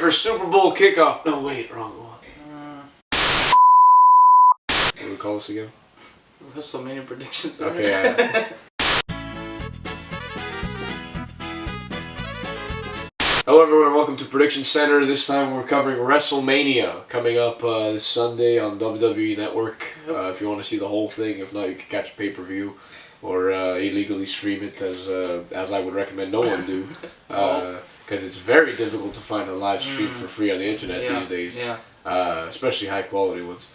for Super Bowl kickoff. No, wait, wrong one. What do we call this again? WrestleMania predictions. Okay, yeah. Hello everyone, welcome to Prediction Center. This time we're covering WrestleMania coming up this Sunday on WWE Network. If you want to see the whole thing, if not, you can catch a pay-per-view or illegally stream it, as I would recommend no one do, because it's very difficult to find a live stream for free on the internet these days, especially high-quality ones.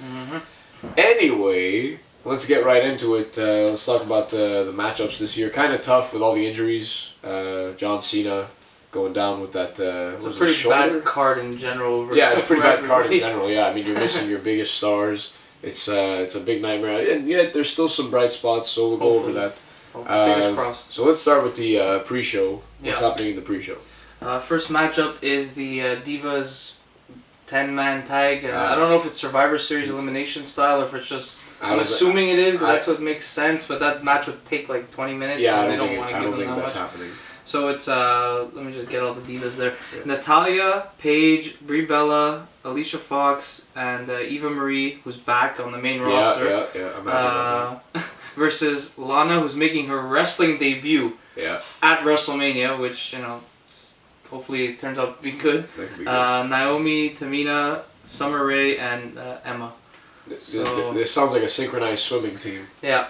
Anyway, let's get right into it. Let's talk about the matchups this year. Kind of tough with all the injuries. John Cena going down with that. It's a pretty bad card in general. Yeah, it's a pretty bad card in general. Yeah, I mean, you're missing your biggest stars. It's a big nightmare, and yet there's still some bright spots. So we'll go over that. Fingers crossed. So let's start with the pre-show. What's happening in the pre-show? First matchup is the Divas 10-man tag. I don't know if it's Survivor Series elimination style, or if it's just. I'm assuming it is, because that's what makes sense. But that match would take like 20 minutes. Yeah, and they don't want to give them that much. That's happening. So it's, let me just get all the divas there. Yeah. Natalia, Paige, Brie Bella, Alicia Fox, and Eva Marie, who's back on the main roster. I'm happy about that. Versus Lana, who's making her wrestling debut at WrestleMania, which, you know, hopefully it turns out to be good. That could be good. Naomi, Tamina, Summer Rae, and Emma. This sounds like a synchronized swimming team. Yeah.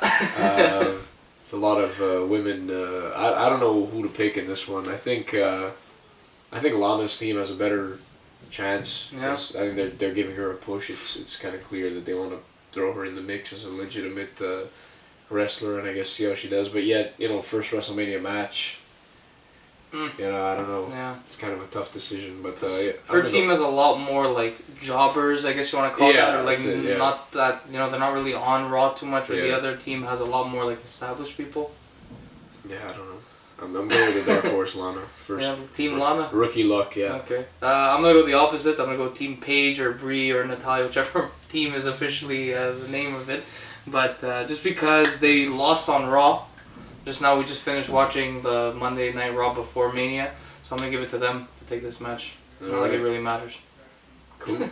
It's a lot of women. I don't know who to pick in this one. I think Lana's team has a better chance. Yeah. I think they're giving her a push. It's kind of clear that they want to throw her in the mix as a legitimate wrestler, and I guess see how she does. But yet, you know, first WrestleMania match. You know, I don't know. Yeah. It's kind of a tough decision, but her team has a lot more like jobbers, I guess you want to call that, or like not that, you know, they're not really on Raw too much. Where the other team has a lot more like established people. Yeah, I don't know. I'm going with the dark horse Lana first. Yeah, Team Lana. Rookie luck, yeah. Okay. I'm gonna go the opposite. I'm gonna go Team Paige or Brie or Natalia, whichever team is officially the name of it. But just because they lost on Raw. Just now, we just finished watching the Monday Night Raw before Mania, so I'm going to give it to them to take this match. Not like it really matters. Cool.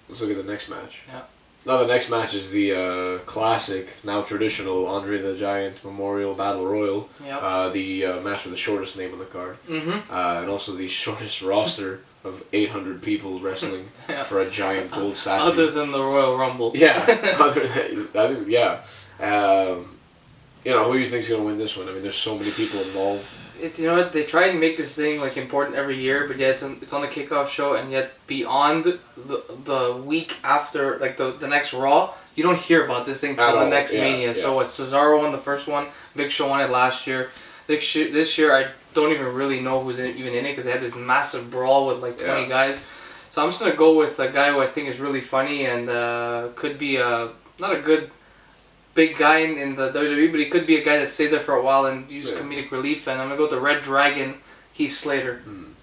Let's look at the next match. Yeah. Now the next match is the classic, now traditional, Andre the Giant Memorial Battle Royal. Yep. The match with the shortest name on the card. Mm-hmm. And also the shortest roster of 800 people wrestling for a giant gold statue. Other than the Royal Rumble. Yeah. Other than, I think, yeah. You know, who do you think's gonna win this one? I mean, there's so many people involved. You know what? They try and make this thing like important every year, but yet it's on the kickoff show, and yet beyond the week after, like the next Raw, you don't hear about this thing till the next Mania. Yeah. So it's Cesaro won the first one, Big Show won it last year. This year I don't even really know who's even in it, because they had this massive brawl with like 20 guys. So I'm just gonna go with a guy who I think is really funny and could be not a good big guy in the WWE, but he could be a guy that stays there for a while and use comedic relief. And I'm gonna go with the Red Dragon, Heath Slater. I'm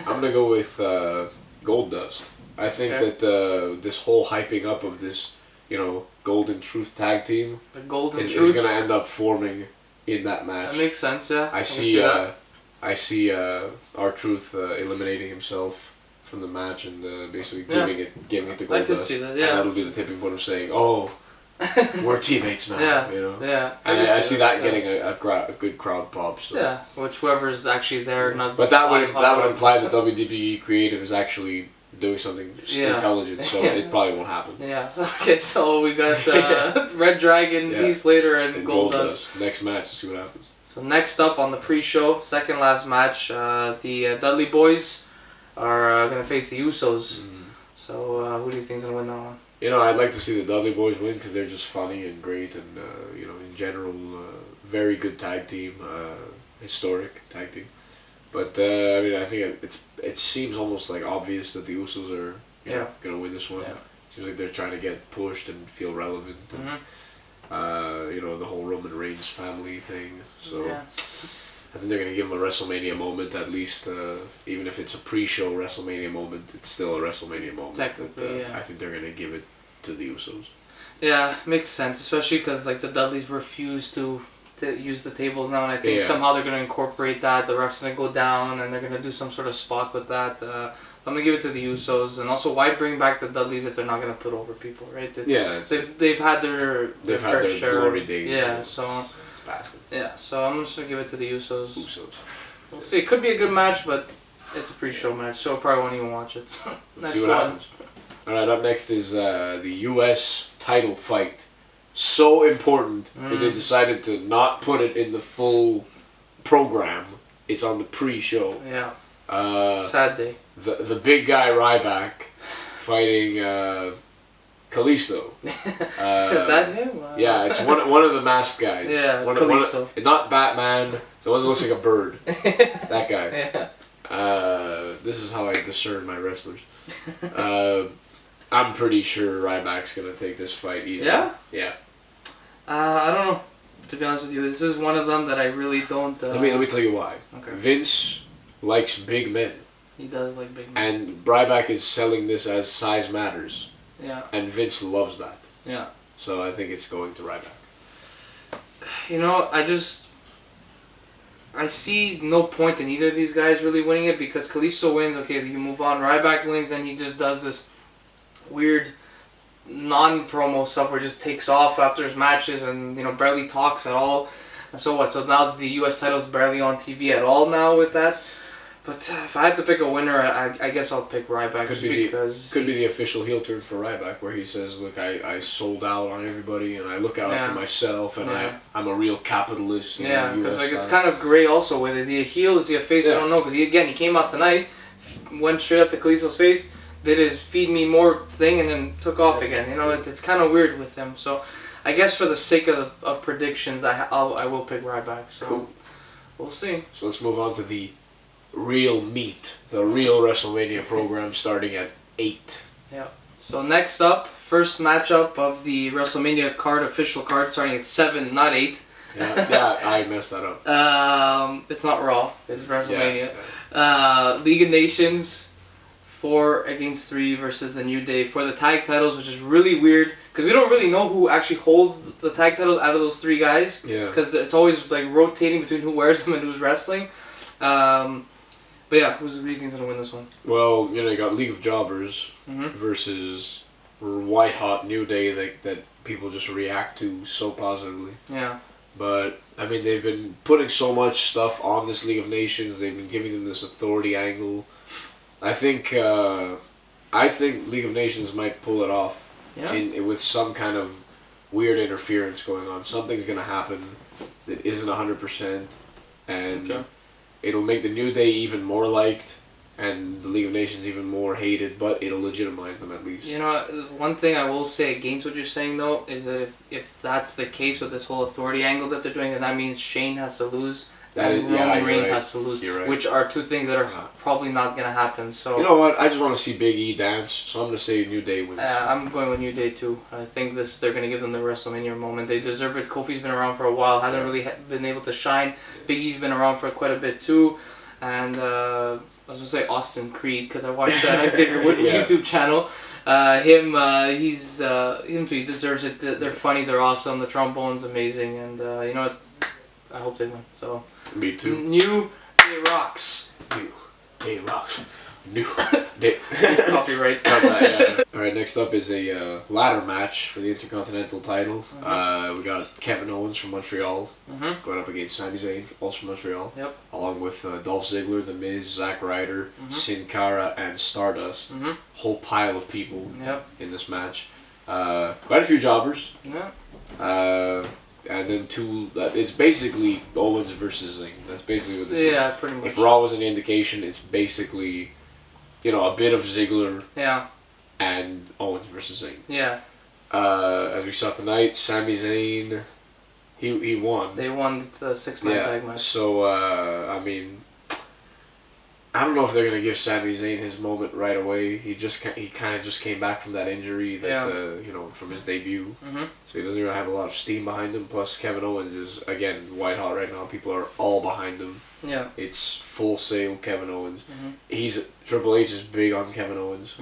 gonna go with Goldust. I think that this whole hyping up of this, you know, Golden Truth tag team is gonna end up forming in that match. That makes sense. Yeah. I see R-Truth eliminating himself from the match and basically giving it to Goldust. I could see that. Yeah. And that'll be the tipping point of saying, "Oh, we're teammates now." Yeah, you know. Yeah. I see that getting a good crowd pop. So. Yeah, which whoever's actually there, not. But that would imply that WWE creative is actually doing something intelligent, so it probably won't happen. Yeah. Okay, so we got Red Dragon, Heath Slater, and Goldust. Next match, let's see what happens. So next up on the pre-show, second last match, the Dudley Boys are gonna face the Usos. So who do you think's gonna win that one? You know, I'd like to see the Dudley Boys win because they're just funny and great, and you know, in general, very good tag team, historic tag team. But I mean, I think it seems almost like obvious that the Usos are gonna win this one. Yeah. Seems like they're trying to get pushed and feel relevant. And, you know, the whole Roman Reigns family thing. So I think they're gonna give them a WrestleMania moment at least. Even if it's a pre-show WrestleMania moment, it's still a WrestleMania moment. Technically, I think they're gonna give it to the Usos. Yeah, makes sense, especially because like the Dudleys refuse to use the tables now, and I think somehow they're gonna incorporate that. The ref's gonna go down, and they're gonna do some sort of spot with that. I'm gonna give it to the Usos, and also why bring back the Dudleys if they're not gonna put over people, right? They've had their fair share. Glory days. Yeah, so it's past it. Yeah, so I'm just gonna give it to the Usos. We'll see. It could be a good match, but it's a pre-show match, so I probably won't even watch it. So let's see what happens. All right, up next is the U.S. title fight. So important that they decided to not put it in the full program. It's on the pre-show. Yeah. Sad day. The big guy Ryback fighting Kalisto. Is that him? Yeah, it's one of the masked guys. Yeah, it's Kalisto. Not Batman. The one that looks like a bird. That guy. Yeah. This is how I discern my wrestlers. I'm pretty sure Ryback's gonna take this fight easily. Yeah? Yeah. I don't know. To be honest with you, this is one of them that I really don't. Let me tell you why. Okay. Vince likes big men. He does like big men. And Ryback is selling this as size matters. Yeah. And Vince loves that. Yeah. So I think it's going to Ryback. You know, I see no point in either of these guys really winning it because Kalisto wins. Okay, you move on. Ryback wins, and he just does this weird non-promo stuff where he just takes off after his matches and barely talks at all. And so what? So now the U.S. title's barely on TV at all now with that. But if I had to pick a winner, I guess I'll pick Ryback. Could be the official heel turn for Ryback, where he says, "Look, I sold out on everybody, and I look out for myself, and I'm a real capitalist." Yeah, because it's kind of gray also. With is he a heel? Is he a face? I don't know. Because he came out tonight, went straight up to Kalisto's face, did his feed me more thing, and then took off again. It's kind of weird with him. So I guess for the sake of predictions, I will pick Ryback. So cool. We'll see. So let's move on to the real meat, the real WrestleMania program starting at 8. Yeah. So next up, first matchup of the WrestleMania official card, starting at 7, not 8. Yeah, I messed that up. It's not Raw. It's WrestleMania. League of Nations, 4 against 3 versus the New Day for the tag titles, which is really weird because we don't really know who actually holds the tag titles out of those 3 guys. Yeah. Because it's always like rotating between who wears them and who's wrestling. But yeah, who do you think's gonna win this one? Well, you got League of Jobbers versus white hot New Day that people just react to so positively. Yeah. But I mean, they've been putting so much stuff on this League of Nations. They've been giving them this authority angle. I think League of Nations might pull it off. Yeah. With some kind of weird interference going on. Something's gonna happen that isn't 100%, and. Okay. It'll make the New Day even more liked, and the League of Nations even more hated, but it'll legitimize them at least. One thing I will say against what you're saying, though, is that if that's the case with this whole authority angle that they're doing, then that means Shane has to lose, and Roman Reigns has to lose, which are 2 things that are probably not going to happen. So you know what? I just want to see Big E dance, so I'm going to say New Day wins. I'm going with New Day, too. I think they're going to give them the WrestleMania moment. They deserve it. Kofi's been around for a while, hasn't really been able to shine. Big E's been around for quite a bit, too. And I was going to say Austin Creed, because I watched Xavier Wood YouTube channel. Him too, he deserves it. They're funny, they're awesome, the trombone's amazing, and you know what? I hope they win. So me too. New Day rocks. New Day rocks. New Day. Copyright. All right, next up is a ladder match for the Intercontinental title. We got Kevin Owens from Montreal going up against Sami Zayn, also from Montreal. Yep. Along with Dolph Ziggler, The Miz, Zack Ryder, Sin Cara, and Stardust. Whole pile of people in this match. Quite a few jobbers. Yeah. And then it's basically Owens versus Zayn. That's basically what this is. Yeah, pretty much. If Raw was an indication, it's basically, a bit of Ziggler. Yeah. And Owens versus Zayn. Yeah. As we saw tonight, Sami Zayn, he won. They won the 6-man tag match. So I mean, I don't know if they're gonna give Sami Zayn his moment right away. He kind of just came back from that injury that from his debut. So he doesn't really have a lot of steam behind him. Plus Kevin Owens is again white hot right now. People are all behind him. Yeah. It's full sail Kevin Owens. Triple H is big on Kevin Owens.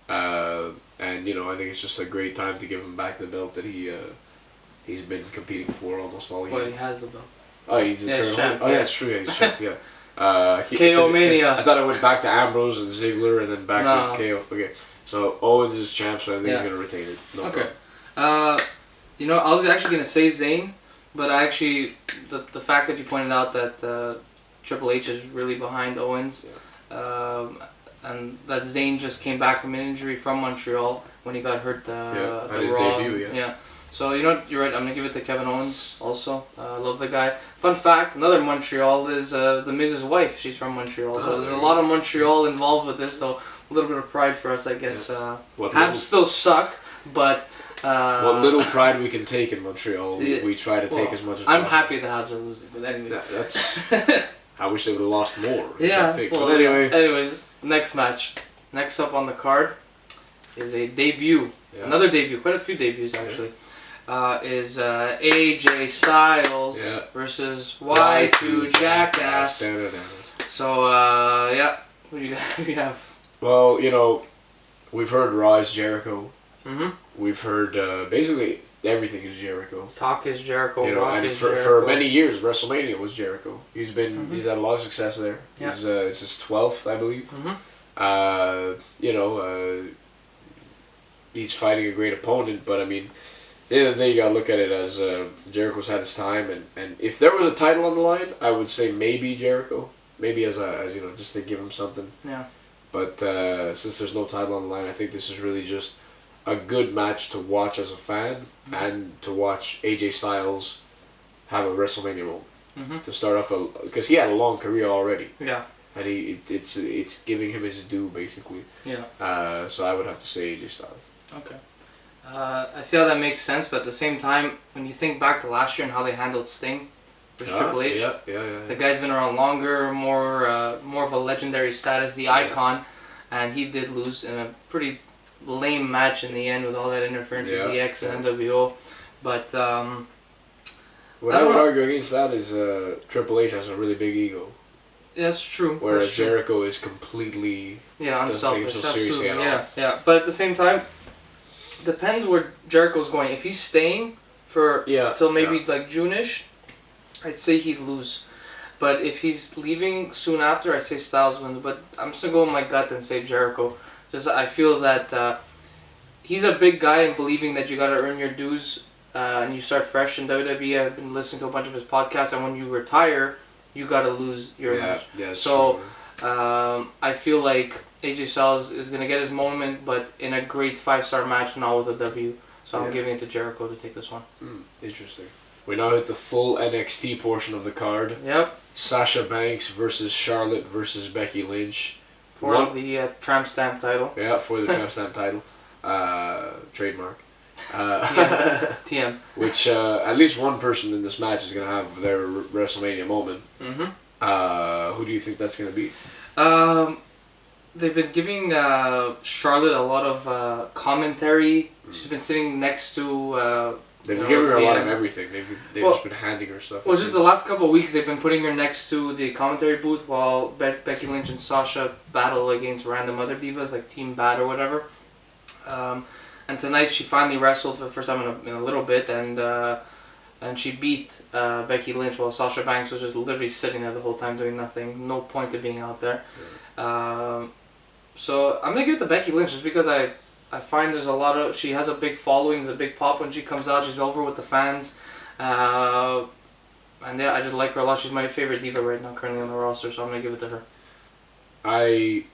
And I think it's just a great time to give him back the belt that he's been competing for almost all year. Well, he has the belt. Oh, he's the current champ. Oh, yeah, it's true. Yeah, he's champ. Yeah. KO Mania. I thought I went back to Ambrose and Ziggler and then back to KO. Okay, so Owens is champ, so I think he's gonna retain it. No okay. You know, I was actually gonna say Zayn, but the fact that you pointed out that Triple H is really behind Owens, and that Zayn just came back from an injury from Montreal when he got hurt at the his Raw. debut. Yeah. So you know what, you're right. I'm gonna give it to Kevin Owens also. I love the guy. Fun fact: another Montreal is the Miz's wife. She's from Montreal, so there's a lot of Montreal involved with this. So a little bit of pride for us, I guess. Habs still suck, but. What little pride we can take in Montreal, we try to take as much as possible. I'm happy the Habs are losing, but anyways. That's. I wish they would have lost more. Yeah. Well, but anyway. Anyways, next match. Next up on the card is a debut. Yeah. Another debut. Quite a few debuts actually. Is AJ Styles versus Y2 Jackass. So who do you have? Well, you know, we've heard Raw is Jericho. Mm-hmm. We've heard basically everything is Jericho. Talk is Jericho. You know, Rock and is for Jericho. many years, WrestleMania was Jericho. He's had a lot of success there. Yeah. It's his 12th, I believe. Mm-hmm. You know, he's fighting a great opponent, but I mean, at the end of the day, you gotta look at it as Jericho's had his time, and if there was a title on the line, I would say maybe Jericho, maybe as you know, just to give him something. Yeah. But since there's no title on the line, I think this is really just a good match to watch as a fan and to watch AJ Styles have a WrestleMania moment to start off because he had a long career already. Yeah. And it's giving him his due basically. Yeah. So I would have to say AJ Styles. Okay. I see how that makes sense, but at the same time, when you think back to last year and how they handled Sting versus Triple H, the guy's been around longer, more of a legendary status, the icon, and he did lose in a pretty lame match in the end with all that interference with DX and NWO, but what I would argue against that is Triple H has a really big ego. That's true. Whereas Jericho is completely unselfish. Doesn't take himself seriously at all. Yeah. But at the same time, depends where Jericho's going. If he's staying for till maybe like June-ish, I'd say he'd lose. But if he's leaving soon after, I'd say Styles wins. But I'm just gonna go with my gut and say Jericho. Just I feel that he's a big guy and believing that you gotta earn your dues and you start fresh in WWE. I've been listening to a bunch of his podcasts, and when you retire, you gotta lose your match. Yeah, so I feel like AJ Styles is gonna get his moment, but in a great 5-star match, not with a W. So I'm giving it to Jericho to take this one. Interesting. We now hit the full NXT portion of the card. Yep. Sasha Banks versus Charlotte versus Becky Lynch. For the Tramp Stamp title. Yeah, for the Tramp Stamp title. Trademark. TM. Which at least one person in this match is going to have their WrestleMania moment. Who do you think that's going to be? They've been giving Charlotte a lot of commentary. She's been sitting next to... They've been giving her a lot of everything. They've just been handing her stuff. Well, just the last couple of weeks, they've been putting her next to the commentary booth while Becky Lynch and Sasha battle against random other divas like Team Bad or whatever. And tonight she finally wrestled for the first time in a little bit, and she beat Becky Lynch while Sasha Banks was just literally sitting there the whole time doing nothing. No point to being out there. So I'm gonna give it to Becky Lynch just because I find there's a lot of... She has a big following, there's a big pop when she comes out. She's over with the fans. And I just like her a lot. She's my favorite diva right now, currently on the roster, so I'm going to give it to her. I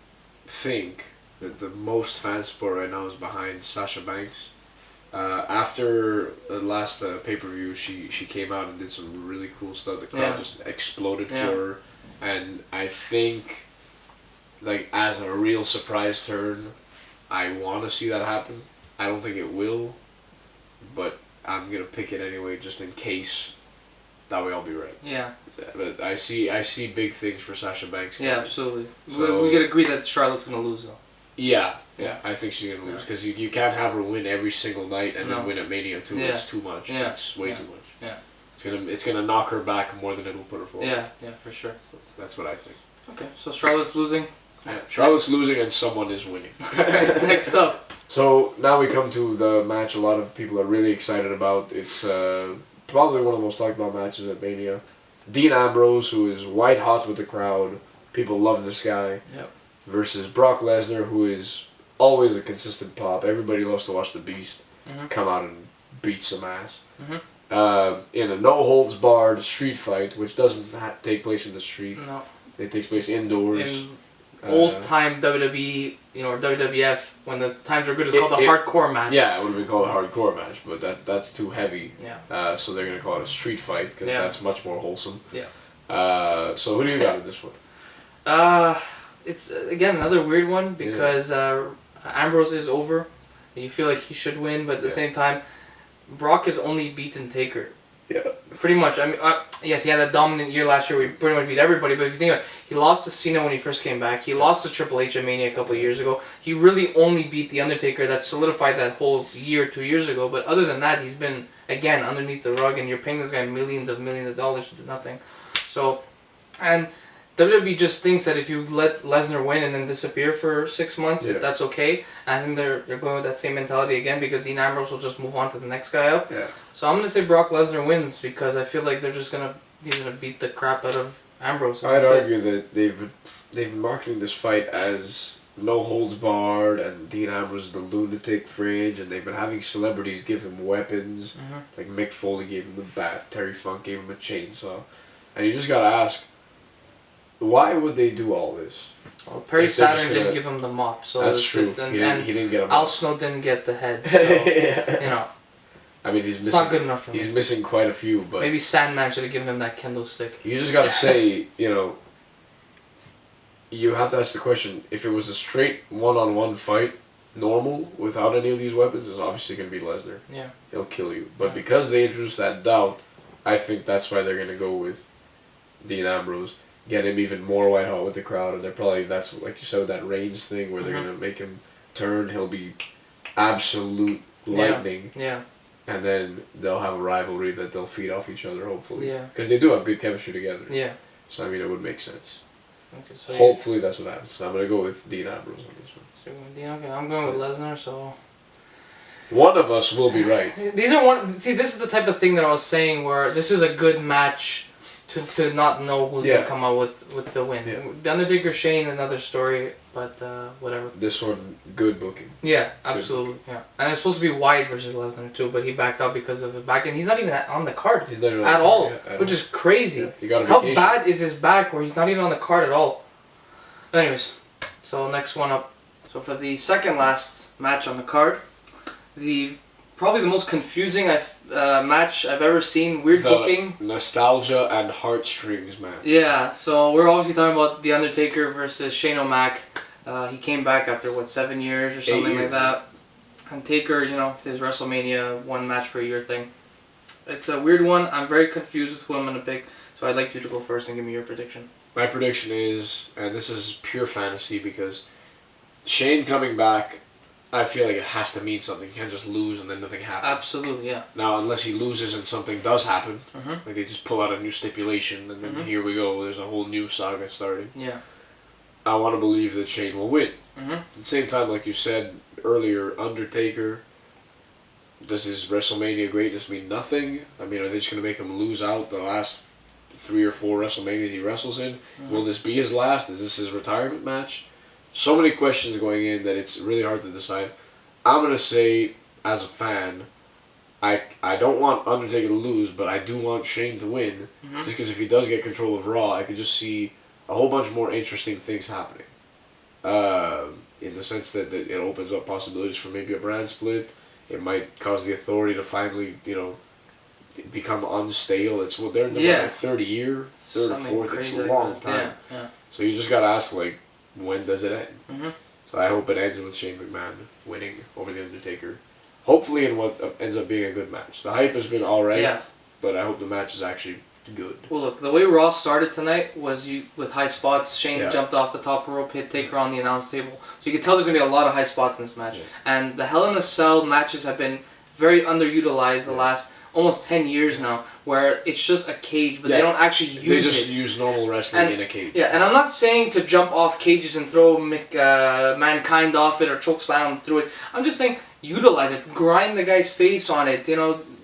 think that the most fan support right now is behind Sasha Banks. After the last pay-per-view, she came out and did some really cool stuff. The crowd just exploded for her. And I think, like, as a real surprise turn... I want to see that happen. I don't think it will, but I'm gonna pick it anyway, just in case. That way, I'll be right. Yeah. But I see big things for Sasha Banks. Yeah, absolutely. So, we could agree that Charlotte's gonna lose, though. Yeah. I think she's gonna lose because you can't have her win every single night and then win at Mania too. It's too much. Yeah. It's way too much. Yeah. It's gonna knock her back more than it'll put her forward. Yeah, for sure. So that's what I think. Okay, so Charlotte's losing. Yeah. Charlotte's losing and someone is winning. Next up. So now we come to the match a lot of people are really excited about. It's probably one of the most talked about matches at Mania. Dean Ambrose, who is white hot with the crowd, people love this guy, Yep. versus Brock Lesnar, who is always a consistent pop. Everybody loves to watch the Beast come out and beat some ass. In a no-holds-barred street fight, which doesn't take place in the street. No. It takes place indoors. In old-time WWE, or WWF, when the times were good, it's called a hardcore match. Yeah, it would have been called a hardcore match, but that's too heavy. Yeah. So they're going to call it a street fight, because that's much more wholesome. Yeah. So who do you got in this one? It's, again, another weird one, because Ambrose is over. You feel like he should win, but at the same time, Brock has only beaten Taker. Yeah. Pretty much. I mean, yes, he had a dominant year last year where he pretty much beat everybody, but if you think about it, he lost to Cena when he first came back. He lost to Triple H at Mania a couple of years ago. He really only beat The Undertaker. That solidified that whole year 2 years ago, but other than that, he's been, again, underneath the rug, and you're paying this guy millions of dollars to do nothing. So, and WWE just thinks that if you let Lesnar win and then disappear for 6 months, that's okay. And I think they're going with that same mentality again, because Dean Ambrose will just move on to the next guy up. Yeah. So I'm gonna say Brock Lesnar wins, because I feel like he's gonna beat the crap out of Ambrose. I'd argue that they've been marketing this fight as no holds barred, and Dean Ambrose is the lunatic fringe, and they've been having celebrities give him weapons. Like Mick Foley gave him the bat, Terry Funk gave him a chainsaw, and you just gotta ask, why would they do all this? Well, Perry Saturn didn't give him the mop, so that's true. And he didn't get a mop. Al Snow didn't get the head, so I mean, he's missing. It's not good enough for me. He's missing quite a few, but maybe Sandman should have given him that kendo stick. You just gotta say, you have to ask the question: if it was a straight one-on-one fight, normal, without any of these weapons, it's obviously gonna be Lesnar. Yeah. He'll kill you. But because they introduced that doubt, I think that's why they're gonna go with Dean Ambrose. Get him even more white hot with the crowd, and they're probably, that's like you said, that Reigns thing where they're gonna make him turn. He'll be absolute lightning. Yeah. And then they'll have a rivalry that they'll feed off each other, hopefully. Yeah. Because they do have good chemistry together. Yeah. So I mean, it would make sense. Okay, so hopefully that's what happens. So I'm gonna go with Dean Ambrose on this one. So okay, I'm going with Lesnar. So one of us will be right. These are one. See, this is the type of thing that I was saying, where this is a good match to not know who's gonna come out with the win. Yeah. The Undertaker Shane, another story, but whatever. This one, good booking. Yeah, absolutely. Yeah, and it's supposed to be Wyatt versus Lesnar too, but he backed out because of the back, and he's not even on the card at all, which is crazy. Yeah. How bad is his back where he's not even on the card at all? Anyways, so next one up. So for the second last match on the card, probably the most confusing match I've ever seen. Weird booking. Nostalgia and heartstrings match. Yeah, so we're obviously talking about The Undertaker versus Shane O'Mac. He came back after, 7 years or something like that. And Taker, his WrestleMania 1 match per year thing. It's a weird one. I'm very confused with who I'm going to pick. So I'd like you to go first and give me your prediction. My prediction is, and this is pure fantasy, because Shane coming back, I feel like it has to mean something. He can't just lose and then nothing happens. Absolutely, yeah. Now, unless he loses and something does happen, like they just pull out a new stipulation, and then here we go, there's a whole new saga starting. Yeah. I want to believe that Shane will win. Mm-hmm. At the same time, like you said earlier, Undertaker, does his WrestleMania greatness mean nothing? I mean, are they just going to make him lose out the last 3 or 4 WrestleManias he wrestles in? Will this be his last? Is this his retirement match? So many questions going in that it's really hard to decide. I'm going to say, as a fan, I don't want Undertaker to lose, but I do want Shane to win. Just because if he does get control of Raw, I could just see a whole bunch more interesting things happening. In the sense that it opens up possibilities for maybe a brand split. It might cause the Authority to finally, become unstale. They're in the 30 year, third or fourth. It's a long time. Yeah. So you just gotta ask, when does it end? So I hope it ends with Shane McMahon winning over the Undertaker. Hopefully in what ends up being a good match. The hype has been alright, but I hope the match is actually good. Well, look, the way Raw started tonight was with high spots. Shane jumped off the top rope, hit Taker on the announce table. So you can tell there's going to be a lot of high spots in this match. Yeah. And the Hell in a Cell matches have been very underutilized the last almost 10 years now, where it's just a cage, but they don't actually use it. They just use normal wrestling in a cage. Yeah, and I'm not saying to jump off cages and throw Mankind off it or chokeslam through it. I'm just saying utilize it. Grind the guy's face on it.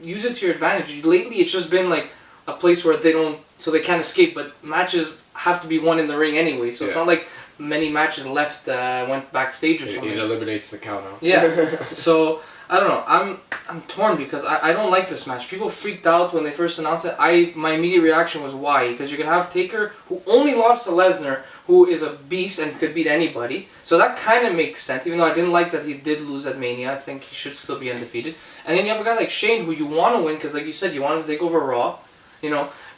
Use it to your advantage. Lately, it's just been like a place where they don't so they can't escape. But matches have to be won in the ring anyway, so it's not like many matches left went backstage or something. It eliminates the count out. Yeah. So I don't know. I'm torn because I don't like this match. People freaked out when they first announced it. My immediate reaction was why? Because you're gonna have Taker, who only lost to Lesnar, who is a beast and could beat anybody. So that kind of makes sense. Even though I didn't like that he did lose at Mania, I think he should still be undefeated. And then you have a guy like Shane, who you want to win because, like you said, you want him to take over Raw.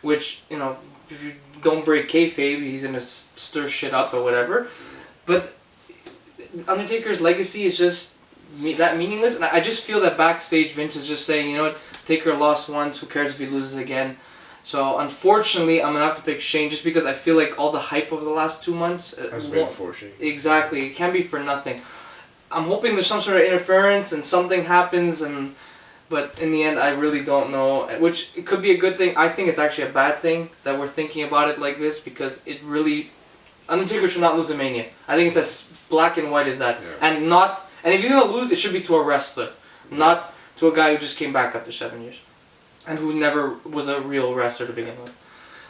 Which if you don't break kayfabe, he's gonna stir shit up or whatever. But Undertaker's legacy is just that meaningless, and I just feel that backstage Vince is just saying, you know what, Taker lost once, who cares if he loses again. So unfortunately, I'm gonna have to pick Shane just because I feel like all the hype over the last 2 months has been for Shane. Exactly, it can't be for nothing. I'm hoping there's some sort of interference and something happens, but in the end, I really don't know. Which it could be a good thing. I think it's actually a bad thing that we're thinking about it like this because it really, Undertaker should not lose a Mania. I think it's as black and white as that, And if he's gonna lose, it should be to a wrestler, not to a guy who just came back after 7 years, and who never was a real wrestler to begin with.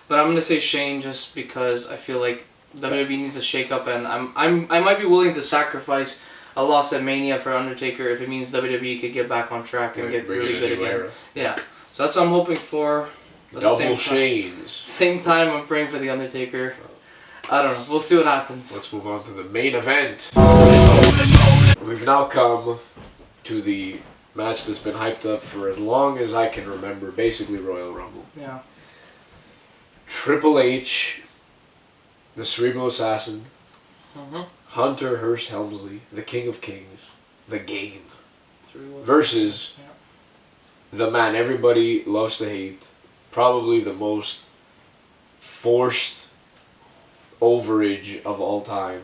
But I'm gonna say Shane just because I feel like WWE needs a shake-up, and I might be willing to sacrifice a loss at Mania for Undertaker if it means WWE could get back on track and get really good again. Era. Yeah, so that's what I'm hoping for. Double Shanes. Same time, I'm praying for the Undertaker. I don't know. We'll see what happens. Let's move on to the main event. We've now come to the match that's been hyped up for as long as I can remember, basically Royal Rumble. Yeah. Triple H, the Cerebral Assassin, Hunter Hearst Helmsley, the King of Kings, the Game, versus the man everybody loves to hate, probably the most forced overage of all time,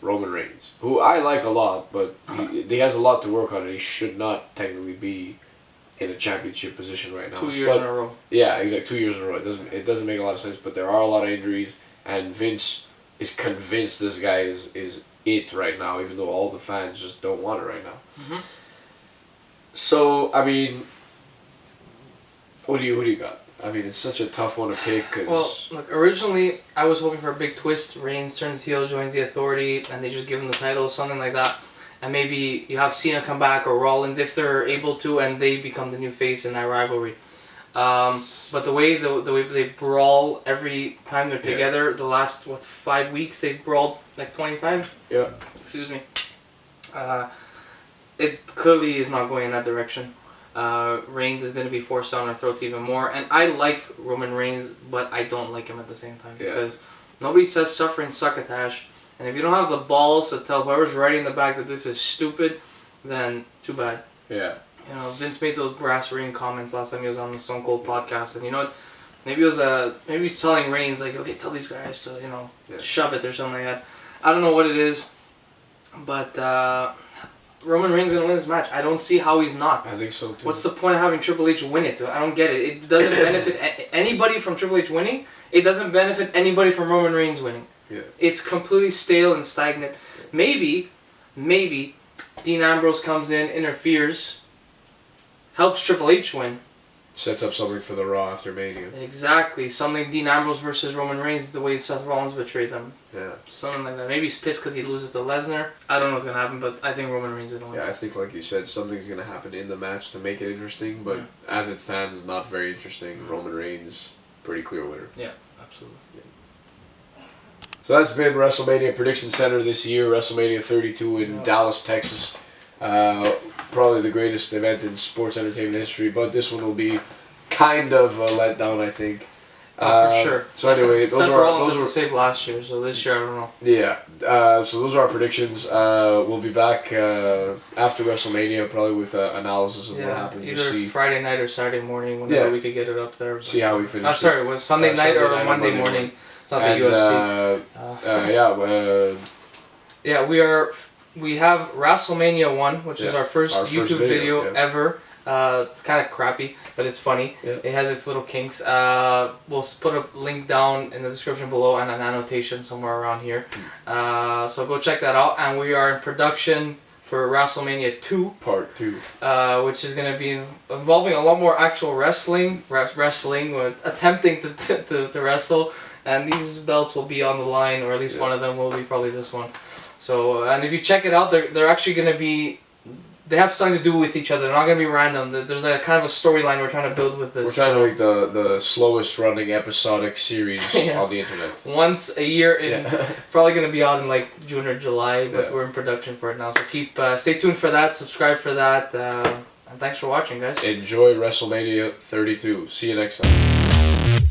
Roman Reigns, who I like a lot, but he has a lot to work on, and he should not technically be in a championship position right now. 2 years in a row. Yeah, exactly. 2 years in a row. It doesn't make a lot of sense, but there are a lot of injuries, and Vince is convinced this guy is it right now, even though all the fans just don't want it right now. So, I mean, what do you got? I mean, it's such a tough one to pick because. Well, look, originally I was hoping for a big twist. Reigns turns heel, joins the Authority, and they just give him the title, something like that. And maybe you have Cena come back or Rollins if they're able to, and they become the new face in that rivalry. But the way they brawl every time they're together, the last 5 weeks they brawled like 20 times. Yeah. Excuse me. It clearly is not going in that direction. Reigns is going to be forced down our throats even more, and I like Roman Reigns, but I don't like him at the same time because nobody says suffering succotash, and if you don't have the balls to tell whoever's writing the back that this is stupid, then too bad. Yeah. You know, Vince made those brass ring comments last time he was on the Stone Cold podcast, and you know what? Maybe he's telling Reigns like, okay, tell these guys to shove it or something like that. I don't know what it is, but Roman Reigns is going to win this match. I don't see how he's not. I think so too. What's the point of having Triple H win it? I don't get it. It doesn't benefit anybody from Triple H winning. It doesn't benefit anybody from Roman Reigns winning. Yeah. It's completely stale and stagnant. Maybe Dean Ambrose comes in, interferes, helps Triple H win. Sets up something for the Raw after Mania. Exactly. Something Dean Ambrose versus Roman Reigns, the way Seth Rollins betrayed them. Yeah. Something like that. Maybe he's pissed because he loses to Lesnar. I don't know what's going to happen, but I think Roman Reigns is going to win. Yeah, I think like you said, something's going to happen in the match to make it interesting, but as it stands, not very interesting. Roman Reigns, pretty clear winner. Yeah, absolutely. Yeah. So that's been WrestleMania Prediction Center this year, WrestleMania 32 in Dallas, Texas. Probably the greatest event in sports entertainment history, but this one will be kind of a letdown, I think. For sure. So anyway, those were saved last year, so this year I don't know. Yeah. So those are our predictions. We'll be back after WrestleMania, probably with analysis of what happened. Either Friday night or Saturday morning, whenever we could get it up there. See how we finish. I'm sorry, it was Sunday night or Monday morning. It's not the UFC. We have WrestleMania 1, which is our first YouTube video ever. It's kind of crappy, but it's funny. Yeah. It has its little kinks. We'll put a link down in the description below and an annotation somewhere around here. So go check that out. And we are in production for WrestleMania 2. Part 2. Which is going to be involving a lot more actual wrestling, or attempting to wrestle. And these belts will be on the line, or at least one of them will be, probably this one. So, and if you check it out, they're actually going to be, they have something to do with each other. They're not going to be random. There's a kind of a storyline we're trying to build with this. We're trying to make the slowest running episodic series on the internet. Once a year, probably going to be out in like June or July, but we're in production for it now. So stay tuned for that, subscribe for that, and thanks for watching, guys. Enjoy WrestleMania 32. See you next time.